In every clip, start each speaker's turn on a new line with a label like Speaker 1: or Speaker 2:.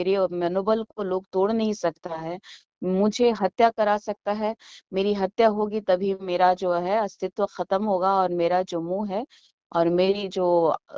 Speaker 1: मेरे मनोबल को लोग तोड़ नहीं सकता है, मुझे हत्या करा सकता है। मेरी हत्या होगी तभी मेरा जो है अस्तित्व खत्म होगा और मेरा जो मुंह है और मेरी जो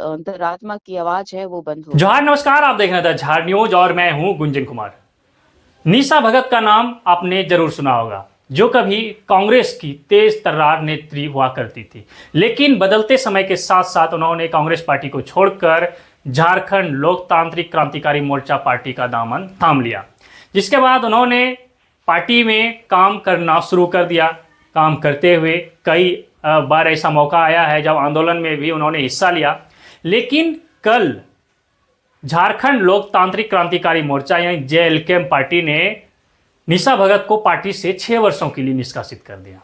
Speaker 1: अंतरात्मा की आवाज है वो बंद होगी।
Speaker 2: जोहार, नमस्कार। आप देख रहे थे झार न्यूज और मैं हूं गुंजन कुमार। निशा भगत का नाम आपने जरूर सुना होगा, जो कभी कांग्रेस की तेज तर्रार नेत्री हुआ करती थी, लेकिन बदलते समय के साथ साथ उन्होंने कांग्रेस पार्टी को छोड़कर झारखंड लोकतांत्रिक क्रांतिकारी मोर्चा पार्टी का दामन थाम लिया। जिसके बाद उन्होंने पार्टी में काम करना शुरू कर दिया। काम करते हुए कई बार ऐसा मौका आया है जब आंदोलन में भी उन्होंने हिस्सा लिया। लेकिन कल झारखंड लोकतांत्रिक क्रांतिकारी मोर्चा यानी जेएलके पार्टी ने निशा भगत को पार्टी से 6 वर्षों के लिए निष्कासित कर दिया।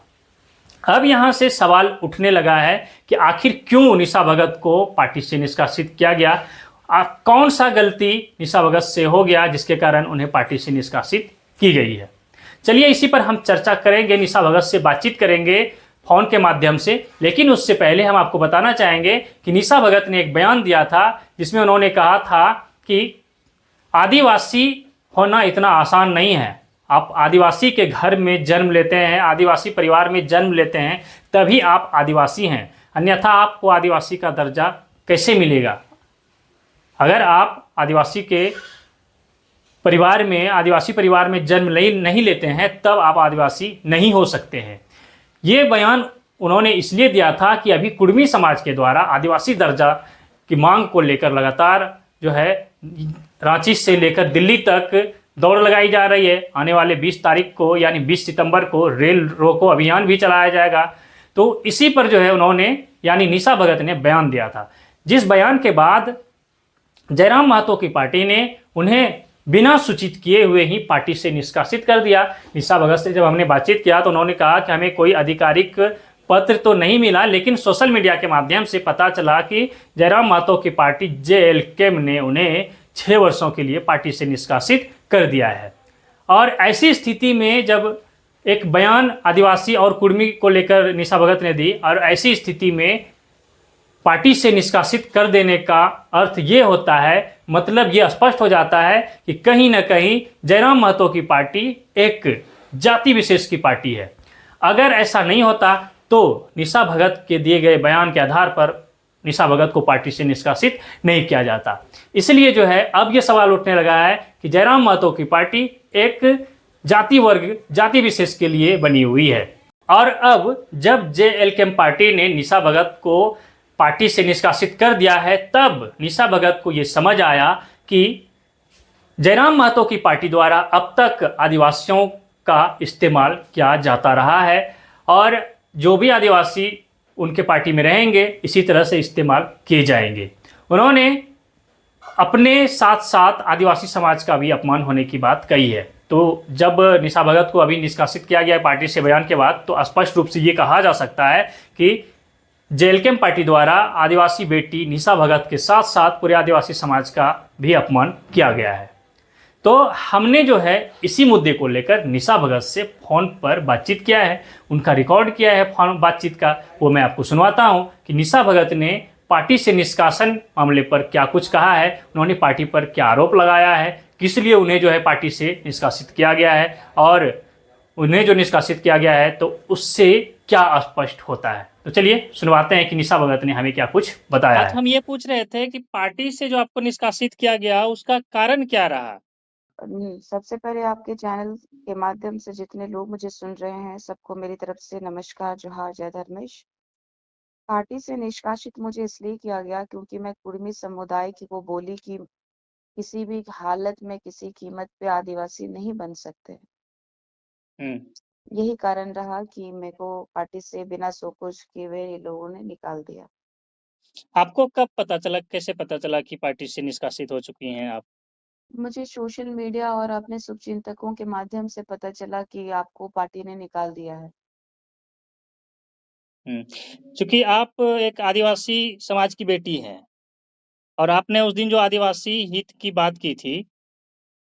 Speaker 2: अब यहां से सवाल उठने लगा है कि आखिर क्यों निशा भगत को पार्टी से निष्कासित किया गया। कौन सा गलती निशा भगत से हो गया जिसके कारण उन्हें पार्टी से निष्कासित की गई है। चलिए इसी पर हम चर्चा करेंगे, निशा भगत से बातचीत करेंगे फोन के माध्यम से। लेकिन उससे पहले हम आपको बताना चाहेंगे कि निशा भगत ने एक बयान दिया था जिसमें उन्होंने कहा था कि आदिवासी होना इतना आसान नहीं है। आप आदिवासी के घर में जन्म लेते हैं, आदिवासी परिवार में जन्म लेते हैं, तभी आप आदिवासी हैं, अन्यथा आपको आदिवासी का दर्जा कैसे मिलेगा। अगर आप आदिवासी परिवार में जन्म नहीं लेते हैं तब आप आदिवासी नहीं हो सकते हैं। ये बयान उन्होंने इसलिए दिया था कि अभी कुर्मी समाज के द्वारा आदिवासी दर्जा की मांग को लेकर लगातार जो है रांची से लेकर दिल्ली तक दौड़ लगाई जा रही है। आने वाले 20 तारीख को यानी 20 सितंबर को रेल रोको अभियान भी चलाया जाएगा। तो इसी पर जो है उन्होंने यानी निशा भगत ने बयान दिया था, जिस बयान के बाद जयराम महतो की पार्टी ने उन्हें बिना सूचित किए हुए ही पार्टी से निष्कासित कर दिया। निशा भगत से जब हमने बातचीत किया तो उन्होंने कहा कि हमें कोई आधिकारिक पत्र तो नहीं मिला, लेकिन सोशल मीडिया के माध्यम से पता चला कि जयराम महतो की पार्टी जेएलके ने उन्हें 6 वर्षों के लिए पार्टी से निष्कासित कर दिया है। और ऐसी स्थिति में जब एक बयान आदिवासी और कुर्मी को लेकर निशा भगत ने दी और ऐसी स्थिति में पार्टी से निष्कासित कर देने का अर्थ ये होता है, मतलब ये स्पष्ट हो जाता है कि कहीं ना कहीं जयराम महतो की पार्टी एक जाति विशेष की पार्टी है। अगर ऐसा नहीं होता तो निशा भगत के दिए गए बयान के आधार पर निशा भगत को पार्टी से निष्कासित नहीं किया जाता। इसलिए जो है अब ये सवाल उठने लगा है कि जयराम महतो की पार्टी एक जाति विशेष के लिए बनी हुई है। और अब जब जेएलके पार्टी ने निशा भगत को पार्टी से निष्कासित कर दिया है, तब निशा भगत को यह समझ आया कि जयराम महतो की पार्टी द्वारा अब तक आदिवासियों का इस्तेमाल किया जाता रहा है और जो भी आदिवासी उनके पार्टी में रहेंगे इसी तरह से इस्तेमाल किए जाएंगे। उन्होंने अपने साथ साथ आदिवासी समाज का भी अपमान होने की बात कही है। तो जब निशा भगत को अभी निष्कासित किया गया पार्टी से बयान के बाद, तो स्पष्ट रूप से ये कहा जा सकता है कि जेएलके पार्टी द्वारा आदिवासी बेटी निशा भगत के साथ साथ पूरे आदिवासी समाज का भी अपमान किया गया है। तो हमने जो है इसी मुद्दे को लेकर निशा भगत से फोन पर बातचीत किया है, उनका रिकॉर्ड किया है फोन बातचीत का, वो मैं आपको सुनवाता हूं कि निशा भगत ने पार्टी से निष्कासन मामले पर क्या कुछ कहा है, उन्होंने पार्टी पर क्या आरोप लगाया है, किस लिए उन्हें जो है पार्टी से निष्कासित किया गया है और उन्हें जो निष्कासित किया गया है तो उससे क्या स्पष्ट होता है। तो चलिए सुनवाते हैं कि निशा भगत ने हमें क्या कुछ बताया है।
Speaker 3: हम ये पूछ रहे थे कि पार्टी से जो आपको निष्कासित किया गया उसका कारण क्या रहा।
Speaker 1: सबसे पहले आपके चैनल के माध्यम से जितने लोग मुझे सुन रहे हैं सबको मेरी तरफ से नमस्कार, जोहार, जय धर्मेश। पार्टी से निष्कासित मुझे इसलिए किया गया क्योंकि मैं कुर्मी समुदाय की वो बोली कि किसी भी हालत में किसी कीमत पे आदिवासी नहीं बन सकते। यही कारण रहा कि मेरे को पार्टी से बिना सोच किए हुए ये लोगों ने निकाल दिया।
Speaker 3: आपको कब पता चला, कैसे पता चला कि पार्टी से निष्कासित हो चुकी हैं आप?
Speaker 1: मुझे सोशल मीडिया और अपने शुभचिंतकों के माध्यम से पता चला कि आपको पार्टी ने निकाल दिया है।
Speaker 3: क्योंकि आप एक आदिवासी समाज की बेटी हैं और आपने उस दिन जो आदिवासी हित की बात की थी,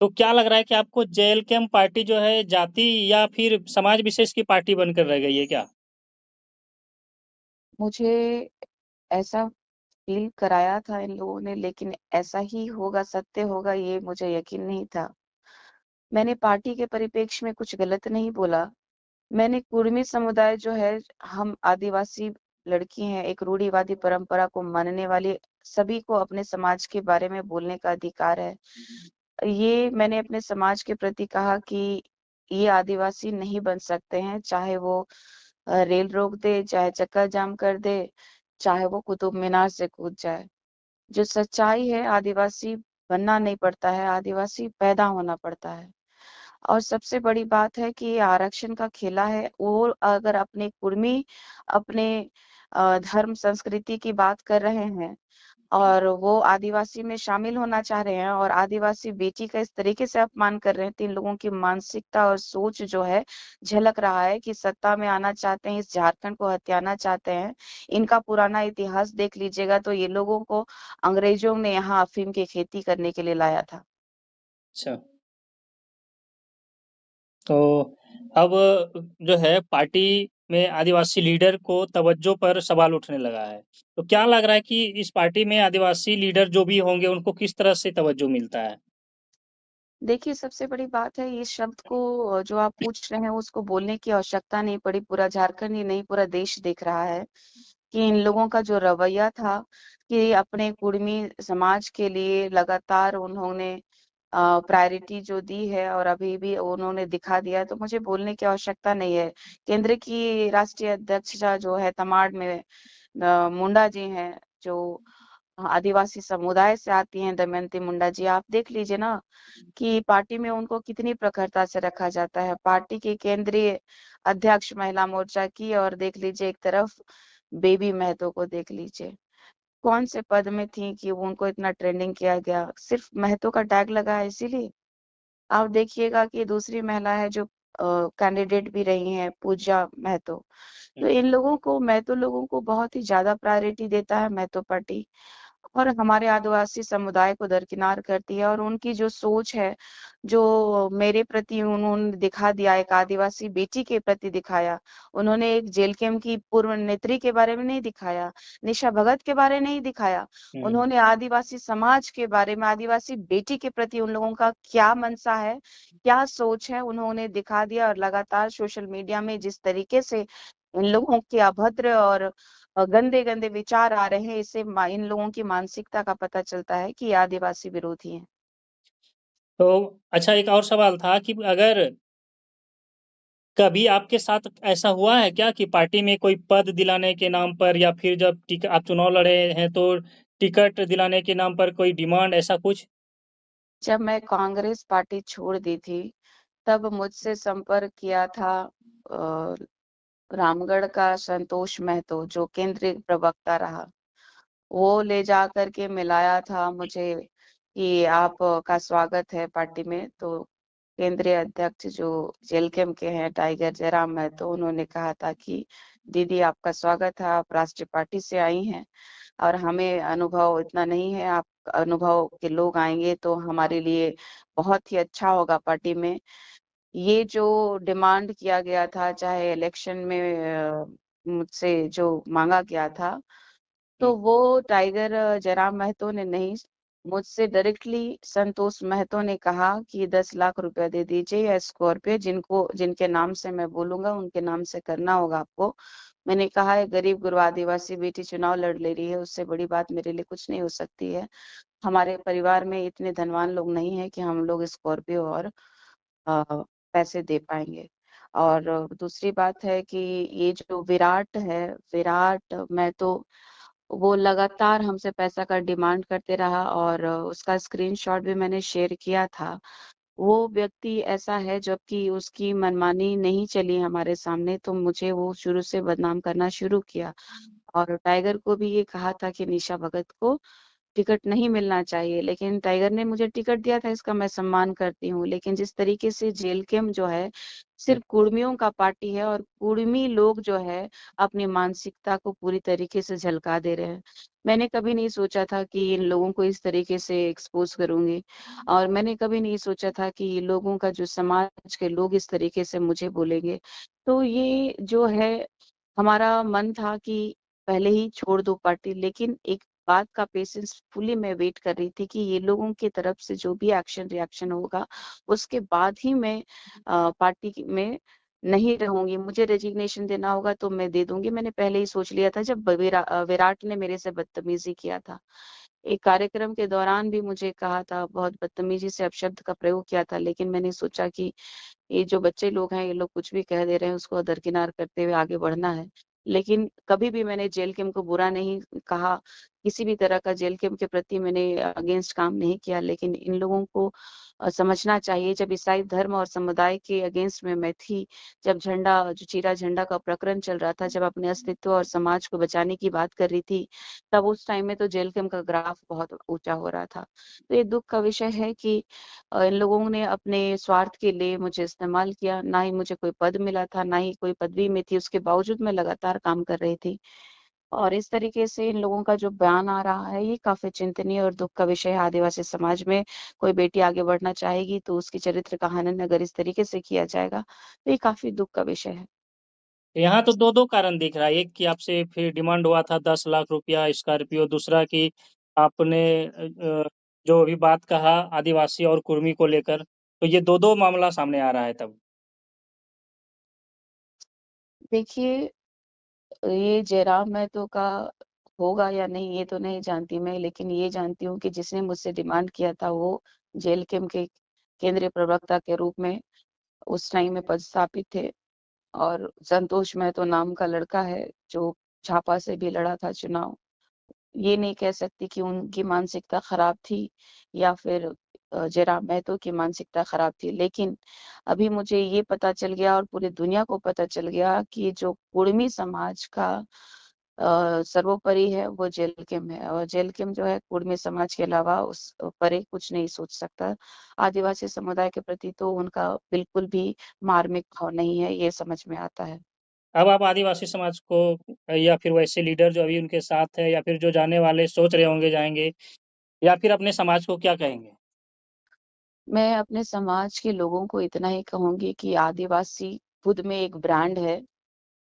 Speaker 3: तो क्या लग रहा है कि आपको जेएलके पार्टी जो है जाति या फिर समाज विशेष की पार्टी बनकर रह गई है क्या?
Speaker 1: मुझे ऐसा फील कराया था इन लोगों ने, लेकिन ऐसा ही होगा, सत्य होगा, ये मुझे यकीन नहीं था। मैंने पार्टी के परिप्रेक्ष्य में कुछ गलत नहीं बोला। मैंने कुर्मी समुदाय जो है, हम आदिवासी लड़की हैं, एक रूढ़िवादी परंपरा को मानने वाली, सभी को अपने समाज के बारे में बोलने का अधिकार है। ये मैंने अपने समाज के प्रति कहा कि ये आदिवासी नहीं बन सकते हैं, चाहे वो रेल रोक दे, चाहे चक्का जाम कर दे, चाहे वो कुतुब मीनार से कूद जाए। जो सच्चाई है, आदिवासी बनना नहीं पड़ता है, आदिवासी पैदा होना पड़ता है। और सबसे बड़ी बात है कि ये आरक्षण का खेला है। वो अगर अपने कुर्मी, अपने धर्म संस्कृति की बात कर रहे हैं और वो आदिवासी में शामिल होना चाह रहे हैं और आदिवासी बेटी का इस तरीके से अपमान कर रहे हैं, तो इन लोगों की मानसिकता और सोच जो है, झलक रहा है कि सत्ता में आना चाहते हैं, इस झारखंड को हथियाना चाहते हैं। इनका पुराना इतिहास देख लीजिएगा तो ये लोगों को अंग्रेजों ने यहाँ अफीम की खेती करने के लिए लाया था।
Speaker 3: अच्छा। तो अब जो है पार्टी में आदिवासी लीडर को तवज्जो पर सवाल उठने लगा है। तो क्या लग रहा है कि इस पार्टी में आदिवासी लीडर जो भी होंगे उनको किस तरह से तवज्जो मिलता है?
Speaker 1: देखिए, सबसे बड़ी बात है, इस शब्द को जो आप पूछ रहे हैं उसको बोलने की आवश्यकता नहीं पड़ी। पूरा झारखंड ही नहीं, पूरा देश देख रहा है कि इन लोगों का जो रवैया था कि अपने कुर्मी समाज के लिए लगातार उन्होंने प्रायोरिटी जो दी है और अभी भी उन्होंने दिखा दिया है, तो मुझे बोलने की आवश्यकता नहीं है। केंद्र की राष्ट्रीय अध्यक्षा जो है तमाड़ में मुंडा जी हैं, जो आदिवासी समुदाय से आती हैं, दमयंती मुंडा जी, आप देख लीजिए ना कि पार्टी में उनको कितनी प्रखरता से रखा जाता है। पार्टी की केंद्रीय अध्यक्ष महिला मोर्चा की, और देख लीजिए एक तरफ बेबी महतो को देख लीजिए, कौन से पद में थी कि उनको इतना ट्रेंडिंग किया गया, सिर्फ महतो का टैग लगा है इसीलिए। आप देखिएगा कि दूसरी महिला है जो कैंडिडेट भी रही हैं, पूजा महतो। तो इन लोगों को, महतो लोगों को बहुत ही ज्यादा प्रायोरिटी देता है महतो पार्टी, और हमारे आदिवासी समुदाय को दरकिनार करती है। और उनकी जो सोच है, जो मेरे प्रति उन्होंने दिखा दिया, एक आदिवासी बेटी के प्रति दिखाया, उन्होंने एक जेल कैंप की पूर्व नेत्री के बारे में नहीं दिखाया, निशा भगत के बारे में नहीं दिखाया, उन्होंने आदिवासी समाज के बारे में, आदिवासी बेटी के प्रति उन लोगों का क्या मनसा है, क्या सोच है, उन्होंने दिखा दिया। और लगातार सोशल मीडिया में जिस तरीके से इन लोगों के अभद्र और गंदे गंदे विचार आ रहे हैं, इससे इन लोगों की मानसिकता का पता चलता है कि ये आदिवासी विरोधी हैं।
Speaker 3: तो अच्छा, एक और सवाल था कि अगर कभी आपके साथ ऐसा हुआ है क्या कि पार्टी में कोई पद दिलाने के नाम पर या फिर जब आप चुनाव लड़े हैं तो टिकट दिलाने के नाम पर कोई डिमांड, ऐसा कुछ?
Speaker 1: जब मैं कांग्रेस पार्टी छोड़ दी थी, तब मुझसे संपर्क किया था रामगढ़ का संतोष महतो, जो केंद्रीय प्रवक्ता रहा। वो ले जा करके मिलाया था मुझे कि आप का स्वागत है पार्टी में। तो केंद्रीय अध्यक्ष जो जेल कैंप के हैं, टाइगर जयराम महतो, उन्होंने कहा था कि दीदी आपका स्वागत है, आप राष्ट्रीय पार्टी से आई हैं और हमें अनुभव इतना नहीं है, आप अनुभव के लोग आएंगे तो हमारे लिए बहुत ही अच्छा होगा पार्टी में। ये जो डिमांड किया गया था, चाहे इलेक्शन में मुझसे जो मांगा गया था, तो वो टाइगर जयराम महतो ने नहीं, मुझसे डायरेक्टली संतोष महतो ने कहा कि 10 लाख रुपया दे दीजिए या स्कॉर्पियो, जिनके नाम से मैं बोलूंगा उनके नाम से करना होगा आपको। मैंने कहा है, गरीब गुरबा आदिवासी बेटी चुनाव लड़ ले रही है, उससे बड़ी बात मेरे लिए कुछ नहीं हो सकती है। हमारे परिवार में इतने धनवान लोग नहीं है कि हम लोग स्कॉर्पियो और पैसे दे पाएंगे। और दूसरी बात है कि ये जो विराट है, विराट मैं तो, वो लगातार हमसे पैसा का डिमांड करते रहा और उसका स्क्रीनशॉट भी मैंने शेयर किया था। वो व्यक्ति ऐसा है, जबकि उसकी मनमानी नहीं चली हमारे सामने, तो मुझे वो शुरू से बदनाम करना शुरू किया। और टाइगर को भी ये कहा था कि निशा भगत को टिकट नहीं मिलना चाहिए, लेकिन टाइगर ने मुझे टिकट दिया था, इसका मैं सम्मान करती हूँ। लेकिन जिस तरीके से जेल कैंप जो है सिर्फ कुर्मियों का पार्टी है, और कुर्मी लोग जो है अपनी मानसिकता को पूरी तरीके से झलका दे रहे हैं। मैंने कभी नहीं सोचा था कि इन लोगों को इस तरीके से एक्सपोज करूंगी, और मैंने कभी नहीं सोचा था कि ये लोगों का जो समाज के लोग इस तरीके से मुझे बोलेंगे। तो ये जो है, हमारा मन था कि पहले ही छोड़ दो पार्टी, लेकिन एक बात का पेशेंसफुली मैं वेट कर रही थी कि ये लोगों की तरफ से जो भी एक्शन रिएक्शन होगा, उसके बाद ही मैं पार्टी में नहीं रहूँगी। मुझे रेजिग्नेशन देना होगा तो मैं दे दूँगी। मैंने पहले ही सोच लिया था जब विराट ने मेरे से बदतमीज़ी किया था। एक कार्यक्रम के दौरान भी मुझे कहा था, बहुत बदतमीज़ी से अपशब्द का प्रयोग किया था, लेकिन मैंने सोचा कि ये जो बच्चे लोग हैं, ये लोग कुछ भी कह दे रहे हैं, उसको दरकिनार करते हुए आगे बढ़ना है। लेकिन कभी भी मैंने जेल कैम्प को बुरा नहीं कहा, किसी भी तरह का जेल कैम्प के प्रति मैंने अगेंस्ट काम नहीं किया, लेकिन इन लोगों को समझना चाहिए जब ईसाई धर्म और समुदाय के अगेंस्ट में मैं थी, जब जो चीरा झंडा का प्रकरण चल रहा था, जब अपने अस्तित्व और समाज को बचाने की बात कर रही थी, तब उस टाइम में तो जेल कैम्प का ग्राफ बहुत ऊँचा हो रहा था। तो ये दुःख का विषय है कि इन लोगों ने अपने स्वार्थ के लिए मुझे इस्तेमाल किया, ना ही मुझे कोई पद मिला था, ना ही कोई पदवी में थी, उसके बावजूद मैं लगातार काम कर रही थी। और इस तरीके से इन लोगों का जो बयान आ रहा है, ये काफ़ी चिंतनीय और दुःख का विषय है। आदिवासी समाज में कोई बेटी आगे बढ़ना चाहेगी, तो उसकी चरित्र का हनन अगर इस तरीके से किया जाएगा, तो ये काफ़ी दुःख का विषय है।
Speaker 3: यहाँ तो 2-2 कारण दिख रहा है। एक कि आपसे फिर डिमांड हुआ था 10 लाख रुपया स्कॉर्पियो, दूसरा कि आपने जो अभी बात कहा आदिवासी और कुर्मी को लेकर, तो ये 2-2 मामला सामने आ रहा है तब।
Speaker 1: देखिए, ये जयराम महतो का होगा या नहीं, ये तो नहीं जानती मैं, लेकिन ये जानती हूँ कि जिसने मुझसे डिमांड किया था, वो जेल कैम्प के केंद्रीय प्रवक्ता के रूप में उस टाइम में पदस्थापित थे। और संतोष महतो नाम का लड़का है, जो झापा से भी लड़ा था चुनाव। ये नहीं कह सकती कि उनकी मानसिकता खराब थी या फिर जयराम महतो की मानसिकता खराब थी। लेकिन अभी मुझे ये पता चल गया और पूरी दुनिया को पता चल गया कि जो कुर्मी समाज का सर्वोपरि है, वो जेल कैम्प है, और जेल कैम्प जो है कुर्मी समाज के अलावा उस परे कुछ नहीं सोच सकता। आदिवासी समुदाय के प्रति तो उनका बिल्कुल भी मार्मिक भाव नहीं है, ये समझ में आता है।
Speaker 3: अब आप आदिवासी समाज को या फिर वैसे लीडर जो अभी उनके साथ है या फिर जो जाने वाले सोच रहे होंगे जाएँगे या फिर अपने समाज को क्या कहेंगे?
Speaker 1: मैं अपने समाज के लोगों को इतना ही कहूँगी कि आदिवासी खुद में एक ब्रांड है।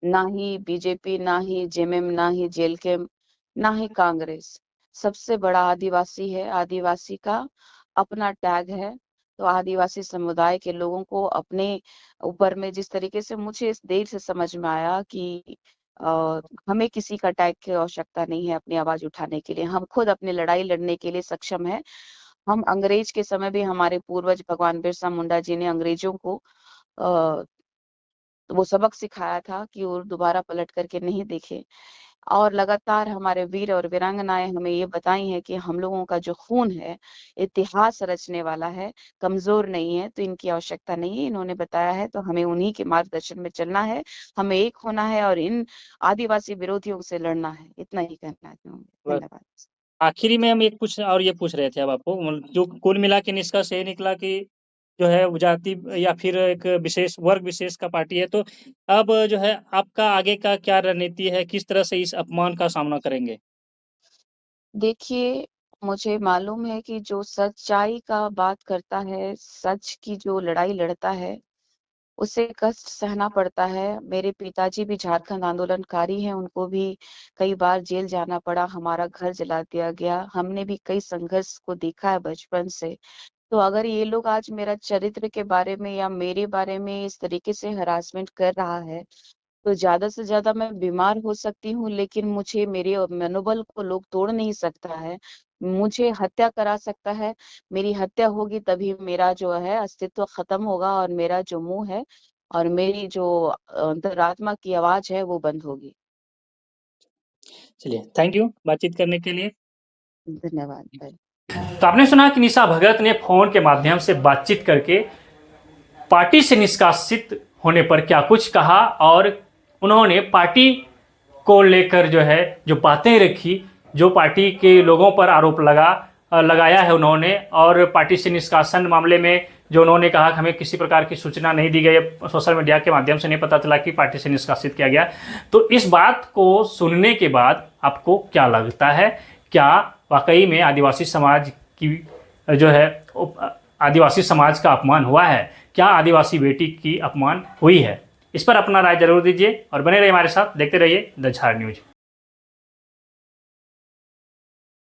Speaker 1: ना ही बीजेपी, ना ही जेएमएम, ना ही जेल कैम्प, ना ही कांग्रेस। सबसे बड़ा आदिवासी है, आदिवासी का अपना टैग है। तो आदिवासी समुदाय के लोगों को अपने ऊपर में जिस तरीके से मुझे इस देर से समझ में आया कि हमें किसी का टैग की आवश्यकता नहीं है अपनी आवाज़ उठाने के लिए। हम खुद अपनी लड़ाई लड़ने के लिए सक्षम हैं। हम अंग्रेज के समय भी हमारे पूर्वज भगवान बिरसा मुंडा जी ने अंग्रेजों को अ, वो सबक सिखाया था कि वो दोबारा पलट करके नहीं देखें। और लगातार हमारे वीर और वीरांगनाएँ हमें ये बताई हैं कि हम लोगों का जो खून है, इतिहास रचने वाला है, कमज़ोर नहीं है, तो इनकी आवश्यकता नहीं है। इन्होंने बताया है, तो हमें उन्हीं के मार्गदर्शन में चलना है, हमें एक होना है और इन आदिवासी विरोधियों से लड़ना है। इतना ही कहना चाहूँगी।
Speaker 3: बस
Speaker 1: धन्यवाद।
Speaker 3: आखिरी में हम एक कुछ और ये पूछ रहे थे अब आपको मतलब जो कुल मिला के निष्कर्ष ये निकला कि जो है वो जाति या फिर एक विशेष वर्ग विशेष का पार्टी है, तो अब जो है आपका आगे का क्या रणनीति है? किस तरह से इस अपमान का सामना करेंगे?
Speaker 1: देखिए, मुझे मालूम है कि जो सच्चाई का बात करता है, सच की जो लड़ाई लड़ता है, उसे कष्ट सहना पड़ता है। मेरे पिताजी भी झारखंड आंदोलनकारी हैं, उनको भी कई बार जेल जाना पड़ा, हमारा घर जला दिया गया। हमने भी कई संघर्ष को देखा है बचपन से। तो अगर ये लोग आज मेरा चरित्र के बारे में या मेरे बारे में इस तरीके से हरासमेंट कर रहा है, तो ज़्यादा से ज़्यादा मैं बीमार हो सकती हूँ, लेकिन मुझे मेरे मनोबल को लोग तोड़ नहीं सकता है। मुझे हत्या करा सकता है, मेरी हत्या होगी तभी मेरा जो है अस्तित्व खत्म होगा और मेरा जो मुँह है और मेरी जो अंतरात्मा की आवाज़ है वो बंद होगी।
Speaker 3: चलिए, थैंक यू बातचीत करने के लिए।
Speaker 1: धन्यवाद। बाय।
Speaker 2: तो आपने सुना कि निशा भगत ने फोन के माध्यम से बातचीत करके पार्टी से निष्कासित होने पर क्या कुछ कहा और उन्होंने पार्टी को लेकर जो है जो बातें रखी, जो पार्टी के लोगों पर आरोप लगाया है उन्होंने, और पार्टी से निष्कासन मामले में जो उन्होंने कहा कि हमें किसी प्रकार की सूचना नहीं दी गई, सोशल मीडिया के माध्यम से नहीं पता चला कि पार्टी से निष्कासित किया गया। तो इस बात को सुनने के बाद आपको क्या लगता है? क्या वाकई में आदिवासी समाज की जो है आदिवासी समाज का अपमान हुआ है? क्या आदिवासी बेटी की अपमान हुई है? इस पर अपना राय जरूर दीजिए और बने रहिए हमारे साथ, देखते रहिए द झाड़ न्यूज।